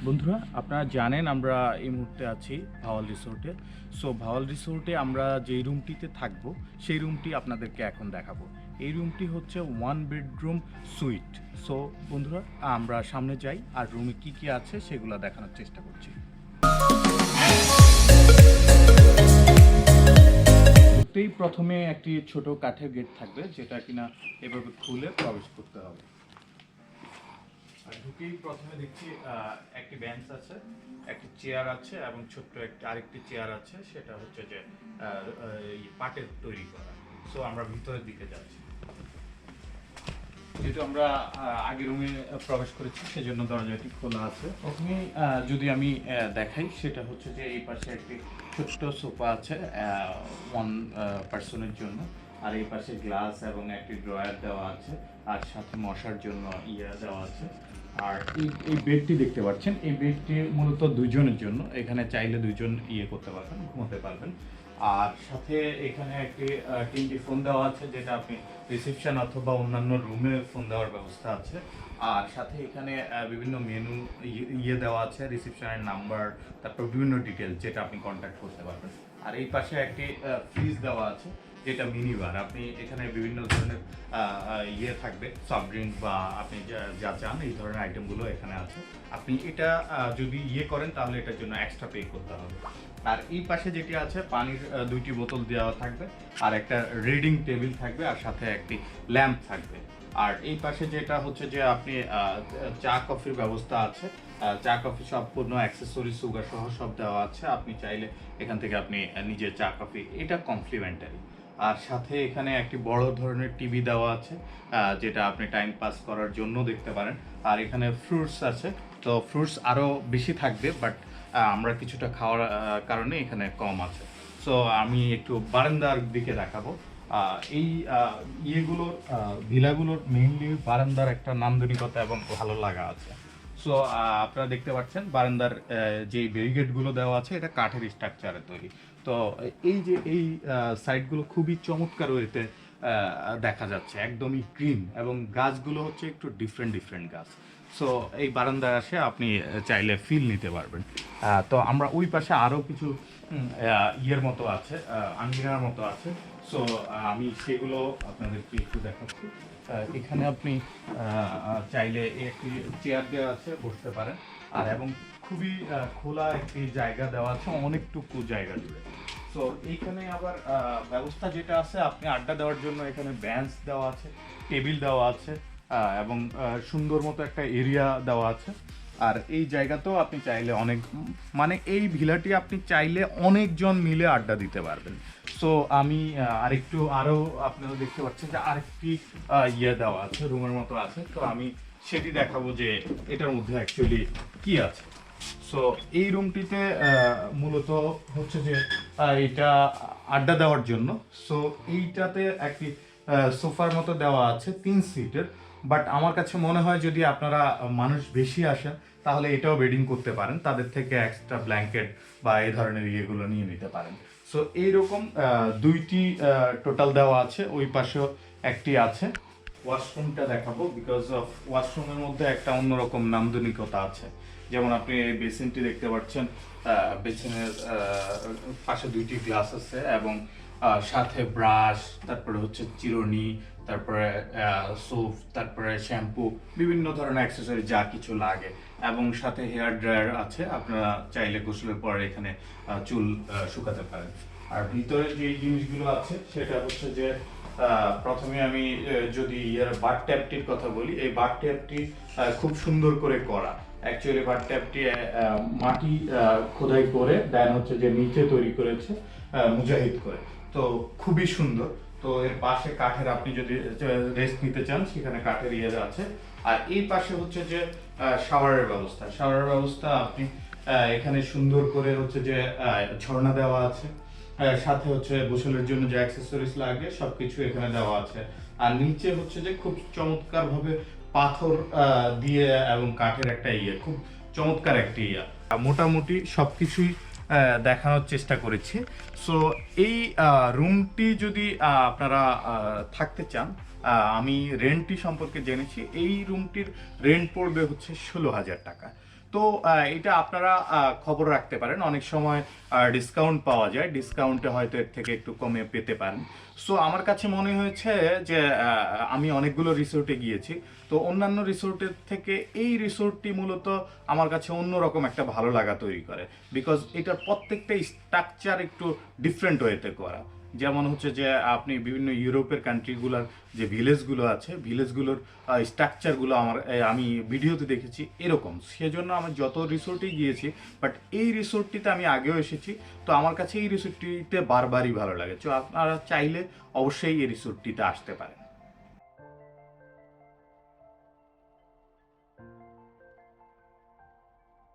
বন্ধুরা, আপনারা জানেন আমরা এই মুহূর্তে আছি ভাওয়াল রিসোর্টে। সো ভাওয়াল রিসোর্টে আমরা যেই রুমটিতে থাকবো সেই রুমটি আপনাদেরকে এখন দেখাবো। এই রুমটি হচ্ছে 1 বেডরুম সুইট। সো বন্ধুরা, আমরা সামনে যাই আর রুমে কি কি আছে সেগুলো দেখানোর চেষ্টা করছি। ঢুকতেই প্রথমে একটি ছোট কাঠের গেট থাকবে, যেটা কিনা এভাবে খুলে প্রবেশ করতে হবে। আর ঢুকেই প্রথমে দেখছি একটি বেঞ্চ আছে, একটি চেয়ার আছে এবং ছোট্ট আরেকটি চেয়ার আছে, সেটা হচ্ছে যে এই পাটের তৈরি করা। সো আমরা ভিতরের দিকে যাচ্ছি। যেহেতু আমরা আগের রুমে প্রবেশ করেছি সেজন্য দরজাটি খোলা আছে। প্রথমে যদি আমি দেখাই, সেটা হচ্ছে যে এই পাশে একটি ছোট্ট সোফা আছে 1 পার্সনের জন্য। আর এই পাশে গ্লাস এবং একটি ড্রয়ার দেওয়া আছে, আর সাথে মশার জন্য দেওয়া আছে। আর এই বেডটি দেখতে পাচ্ছেন, এই বেডটি মূলত দুইজনের জন্য। এখানে চাইলে দুইজন করতে পারবেন, ঘুমোতে পারবেন। আর সাথে এখানে একটি 3টি ফোন দেওয়া আছে, যেটা আপনি রিসেপশন অথবা অন্যান্য রুমে ফোন দেওয়ার ব্যবস্থা আছে। আর সাথে এখানে বিভিন্ন মেনু দেওয়া আছে, রিসেপশনের নাম্বার, তারপর বিভিন্ন ডিটেলস যেটা আপনি কন্ট্যাক্ট করতে পারবেন। আর এই পাশে একটি ফ্রিজ দেওয়া আছে, যেটা মিনি বার। আপনি এখানে বিভিন্ন ধরনের থাকবে, সফট ড্রিঙ্ক বা আপনি যা চান এই ধরনের আইটেমগুলো এখানে আছে। আপনি এটা যদি করেন তাহলে এটার জন্য এক্সট্রা পে করতে হবে। আর এই পাশে যেটি আছে, পানির 2টি বোতল দেওয়া থাকবে, আর একটা রিডিং টেবিল থাকবে, আর সাথে একটি ল্যাম্প থাকবে। আর এই পাশে যেটা হচ্ছে যে আপনি চা কফির ব্যবস্থা আছে। চা কফি সম্পূর্ণ অ্যাক্সেসরি সুগার সহ সব দেওয়া আছে। আপনি চাইলে এখান থেকে আপনি নিজে চা কফি, এটা কমপ্লিমেন্টারি। আর সাথে এখানে একটি বড় ধরনের টিভি দেওয়া আছে, যেটা আপনি টাইম পাস করার জন্য দেখতে পারেন। আর এখানে ফ্রুটস আছে, তো ফ্রুটস আরও বেশি থাকবে, বাট আমরা কিছুটা খাওয়ার কারণে এখানে কম আছে। সো আমি একটু বারান্দার দিকে দেখাবো। এই ভিলাগুলোর মেইনলি বারান্দার একটা নান্দনিকতা এবং ভালো লাগা আছে। সো আপনারা দেখতে পাচ্ছেন বারান্দার যে ব্যারিকেডগুলো দেওয়া আছে, এটা কাঠের স্ট্রাকচারে তৈরি। তো এই সাইডগুলো খুবই চমৎকার ওয়েতে দেখা যাচ্ছে, একদমই ক্লিন, এবং গাছগুলো হচ্ছে একটু ডিফারেন্ট গাছ। সো এই বারান্দায় আসে আপনি চাইলে ফিল নিতে পারবেন। তো আমরা ওই পাশে আরও কিছু মতো আছে, আঙ্গিনার মতো আছে। সো আমি সেগুলো আপনাদেরকে একটু দেখাচ্ছি। এখানে আপনি চাইলে একটি চেয়ার দেওয়া আছে, বসতে পারেন। আর এবং খুবই খোলা একটি জায়গা দেওয়া আছে, অনেকটুকু জায়গা জুড়ে। সো এইখানে আবার ব্যবস্থা যেটা আছে, আপনি আড্ডা দেওয়ার জন্য এখানে বেঞ্চ দেওয়া আছে, টেবিল দেওয়া আছে, এবং সুন্দর মতো একটা এরিয়া দেওয়া আছে। আর এই জায়গাতেও আপনি চাইলে মানে এই ভিলাটি আপনি চাইলে অনেকজন মিলে আড্ডা দিতে পারবেন। সো আমি আরও আপনারা দেখতে পাচ্ছেন যে আরেকটি দেওয়া আছে, রুমের মতো আছে। তো আমি সেটি দেখাবো যে এটার মধ্যে অ্যাকচুয়ালি কি আছে। সো এই রুমটিতে মূলত হচ্ছে যে এটা আড্ডা দেওয়ার জন্য। সো এইটাতে একটি সোফার মতো দেওয়া আছে 3 সিটের। বাট আমার কাছে মনে হয় যদি আপনারা মানুষ বেশি আসেন তাহলে এটাও বেডিং করতে পারেন, তাদের থেকে এক্সট্রা ব্ল্যাঙ্কেট বা এই ধরনের ইয়েগুলো নিয়ে নিতে পারেন। সো এইরকম 2টি টোটাল দেওয়া আছে, ওই পাশেও একটি আছে। ওয়াশরুমটা দেখাবো, বিকজ অফ ওয়াশরুমের মধ্যে একটা অন্যরকম নান্দনিকতা আছে। যেমন আপনি এই বেসিনটি দেখতে পাচ্ছেন, বেসিনের পাশে 2টি গ্লাস আছে, এবং সাথে ব্রাশ, তারপরে হচ্ছে চিরুনি, তারপরে সোপ, তারপরে শ্যাম্পু, বিভিন্ন ধরনের অ্যাক্সেসরি যা কিছু লাগে, এবং সাথে হেয়ার ড্রায়ার আছে। আপনারা চাইলে গোসলের পরে এখানে চুল শুকাতে পারেন। আর ভিতরে যে জিনিসগুলো আছে সেটা হচ্ছে যে প্রথমে আমি যদি বাথ ট্যাপটির কথা বলি, এই বাথ ট্যাপটি খুব সুন্দর করে করা। অ্যাকচুয়ালি বাথ ট্যাপটি মাটি খোদাই করে দেন হচ্ছে যে নিচে তৈরি করেছে মুজাহিদ করে, তো খুবই সুন্দর। তো এর পাশে কাঠের, আপনি যদি রেস্ট নিতে চান সেখানে কাঠের আছে। আর এই পাশে হচ্ছে যে শাওয়ারের ব্যবস্থা আপনি এখানে সুন্দর করে হচ্ছে যে ঝর্ণা দেওয়া আছে। সাথে হচ্ছে গোসলের জন্য যে অ্যাক্সেসরিজ লাগে সবকিছু এখানে দেওয়া আছে। আর নিচে হচ্ছে যে খুব চমৎকার ভাবে পাথর দিয়ে এবং কাঠের একটা খুব চমৎকার একটি মোটামুটি সবকিছুই দেখানোর চেষ্টা করেছি। সো এই রুমটি যদি আপনারা থাকতে চান, আমি রেন্টটি সম্পর্কে জেনেছি। এই রুমটির রেন্ট পড়বে হচ্ছে 16,000 টাকা। তো এটা আপনারা খবর রাখতে পারেন, অনেক সময় ডিসকাউন্ট পাওয়া যায়, ডিসকাউন্টে হয়তো এর থেকে একটু কমে পেতে পারেন। সো আমার কাছে মনে হয়েছে যে আমি অনেকগুলো রিসোর্টে গিয়েছি, তো অন্যান্য রিসোর্টের থেকে এই রিসোর্টটি মূলত আমার কাছে অন্যরকম একটা ভালো লাগা তৈরি করে, বিকজ এটার প্রত্যেকটা স্ট্রাকচার একটু ডিফারেন্ট ওয়েতে করা। যেমন হচ্ছে যে আপনি বিভিন্ন ইউরোপের কান্ট্রিগুলোর যে ভিলেজগুলো আছে, ভিলেজগুলোর স্ট্রাকচারগুলো আমি ভিডিওতে দেখেছি এরকম, সেজন্য আমি যত রিসোর্টেই গিয়েছি, বাট এই রিসোর্টটিতে আমি আগেও এসেছি, তো আমার কাছে এই রিসোর্টটিতে বারবারই ভালো লাগে। তো আপনারা চাইলে অবশ্যই এই রিসোর্টটিতে আসতে পারেন।